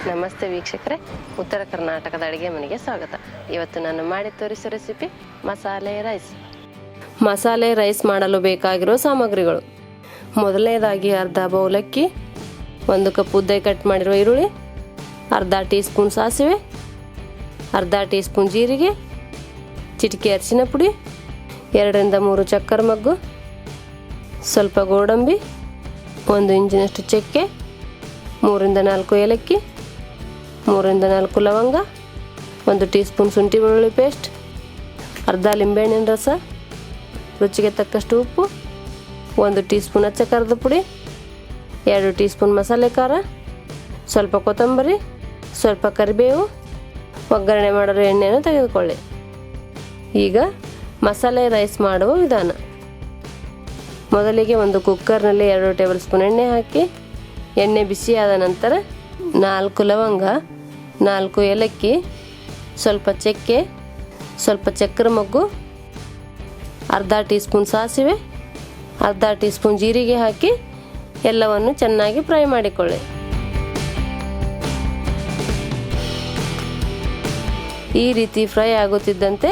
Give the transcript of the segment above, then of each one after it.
ನಮಸ್ತೆ ವೀಕ್ಷಕರೇ, ಉತ್ತರ ಕರ್ನಾಟಕದ ಅಡುಗೆ ಮನೆಗೆ ಸ್ವಾಗತ. ಇವತ್ತು ನಾನು ಮಾಡಿ ತೋರಿಸೋ ರೆಸಿಪಿ ಮಸಾಲೆ ರೈಸ್. ಮಸಾಲೆ ರೈಸ್ ಮಾಡಲು ಬೇಕಾಗಿರೋ ಸಾಮಗ್ರಿಗಳು: ಮೊದಲನೇದಾಗಿ ಅರ್ಧ ಬೌಲ್ ಅಕ್ಕಿ, 1 ಕಪ್ ಉದ್ದ ಕಟ್ ಮಾಡಿರುವ ಈರುಳ್ಳಿ, ಅರ್ಧ ಟೀ ಸ್ಪೂನ್ ಸಾಸಿವೆ, ಅರ್ಧ ಟೀ ಸ್ಪೂನ್ ಜೀರಿಗೆ, ಚಿಟಿಕೆ ಅರಿಶಿನ ಪುಡಿ, 2 ರಿಂದ 3 ಚಕ್ಕರ್ ಮಗ್ಗು, ಸ್ವಲ್ಪ ಗೋಡಂಬಿ, 1 ಇಂಚಿನಷ್ಟು ಚಕ್ಕೆ, 3 ರಿಂದ 4 ಏಲಕ್ಕಿ, 3 ರಿಂದ 4 ಲವಂಗ, 1 ಟೀ ಸ್ಪೂನ್ ಶುಂಠಿ ಬೆಳ್ಳುಳ್ಳಿ ಪೇಸ್ಟ್, ಅರ್ಧ ಲಿಂಬೆಹಣ್ಣಿನ ರಸ, ರುಚಿಗೆ ತಕ್ಕಷ್ಟು ಉಪ್ಪು, 1 ಟೀ ಸ್ಪೂನ್ ಅಚ್ಚ ಖಾರದ ಪುಡಿ, 2 ಟೀ ಸ್ಪೂನ್ ಮಸಾಲೆ ಖಾರ, ಸ್ವಲ್ಪ ಕೊತ್ತಂಬರಿ, ಸ್ವಲ್ಪ ಕರಿಬೇವು. ಒಗ್ಗರಣೆ ಮಾಡಲು ಎಣ್ಣೆಯನ್ನು ತೆಗೆದುಕೊಳ್ಳಿ. ಈಗ ಮಸಾಲೆ ರೈಸ್ ಮಾಡುವ ವಿಧಾನ: ಮೊದಲಿಗೆ ಒಂದು ಕುಕ್ಕರ್ನಲ್ಲಿ 2 ಟೇಬಲ್ ಸ್ಪೂನ್ ಎಣ್ಣೆ ಹಾಕಿ, ಎಣ್ಣೆ ಬಿಸಿಯಾದ ನಂತರ 4 ಲವಂಗ, 4 ಏಲಕ್ಕಿ, ಸ್ವಲ್ಪ ಚಕ್ಕೆ, ಸ್ವಲ್ಪ ಚಕ್ಕರ ಮೊಗ್ಗು, ಅರ್ಧ ಟೀ ಸ್ಪೂನ್ ಸಾಸಿವೆ, ಅರ್ಧ ಟೀ ಸ್ಪೂನ್ ಜೀರಿಗೆ ಹಾಕಿ ಎಲ್ಲವನ್ನು ಚೆನ್ನಾಗಿ ಫ್ರೈ ಮಾಡಿಕೊಳ್ಳಿ. ಈ ರೀತಿ ಫ್ರೈ ಆಗುತ್ತಿದ್ದಂತೆ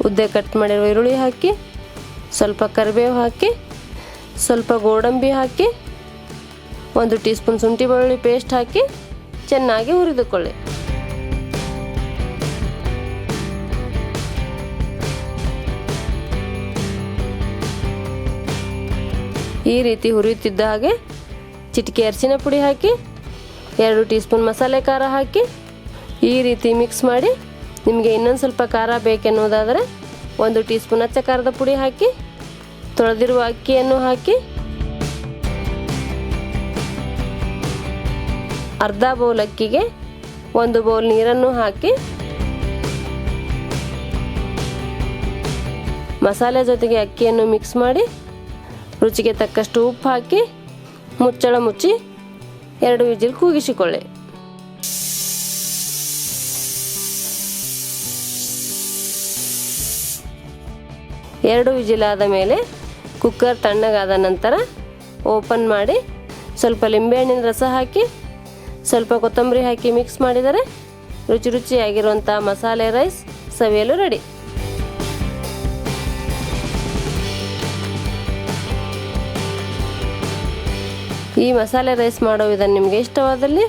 ಉದ್ದ ಕಟ್ ಮಾಡಿರುವ ಈರುಳ್ಳಿ ಹಾಕಿ, ಸ್ವಲ್ಪ ಕರಿಬೇವು ಹಾಕಿ, ಸ್ವಲ್ಪ ಗೋಡಂಬಿ ಹಾಕಿ, 1 ಟೀ ಸ್ಪೂನ್ ಶುಂಠಿ ಬೆಳ್ಳುಳ್ಳಿ ಪೇಸ್ಟ್ ಹಾಕಿ ಚೆನ್ನಾಗಿ ಹುರಿದುಕೊಳ್ಳಿ. ಈ ರೀತಿ ಹುರಿಯುತ್ತಿದ್ದ ಹಾಗೆ ಚಿಟಿಕೆ ಅರಿಶಿನ ಪುಡಿ ಹಾಕಿ, 2 ಟೀ ಸ್ಪೂನ್ ಮಸಾಲೆ ಖಾರ ಹಾಕಿ ಈ ರೀತಿ ಮಿಕ್ಸ್ ಮಾಡಿ. ನಿಮಗೆ ಇನ್ನೊಂದು ಸ್ವಲ್ಪ ಖಾರ ಬೇಕೆನ್ನುವುದಾದರೆ 1 ಟೀ ಸ್ಪೂನ್ ಅಚ್ಚ ಖಾರದ ಪುಡಿ ಹಾಕಿ, ತೊಳೆದಿರುವ ಅಕ್ಕಿಯನ್ನು ಹಾಕಿ, ಅರ್ಧ ಬೌಲ್ ಅಕ್ಕಿಗೆ 1 ಬೌಲ್ ನೀರನ್ನು ಹಾಕಿ, ಮಸಾಲೆ ಜೊತೆಗೆ ಅಕ್ಕಿಯನ್ನು ಮಿಕ್ಸ್ ಮಾಡಿ, ರುಚಿಗೆ ತಕ್ಕಷ್ಟು ಉಪ್ಪು ಹಾಕಿ ಮುಚ್ಚಳ ಮುಚ್ಚಿ 2 ವಿಜಿಲ್ ಕೂಗಿಸಿಕೊಳ್ಳಿ. ಎರಡು ವಿಜಿಲ್ ಆದ ಮೇಲೆ ಕುಕ್ಕರ್ ತಣ್ಣಗಾದ ನಂತರ ಓಪನ್ ಮಾಡಿ, ಸ್ವಲ್ಪ ಲಿಂಬೆಹಣ್ಣಿನ ರಸ ಹಾಕಿ, ಸ್ವಲ್ಪ ಕೊತ್ತಂಬರಿ ಹಾಕಿ ಮಿಕ್ಸ್ ಮಾಡಿದರೆ ರುಚಿಯಾಗಿರುವಂಥ ಮಸಾಲೆ ರೈಸ್ ಸವಿಯಲು ರೆಡಿ. ಈ ಮಸಾಲೆ ರೈಸ್ ಮಾಡೋ ವಿಧಾನ ನಿಮಗೆ ಇಷ್ಟವಾದಲ್ಲಿ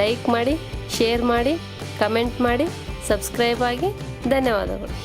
ಲೈಕ್ ಮಾಡಿ, ಶೇರ್ ಮಾಡಿ, ಕಮೆಂಟ್ ಮಾಡಿ, ಸಬ್ಸ್ಕ್ರೈಬ್ ಆಗಿ. ಧನ್ಯವಾದಗಳು.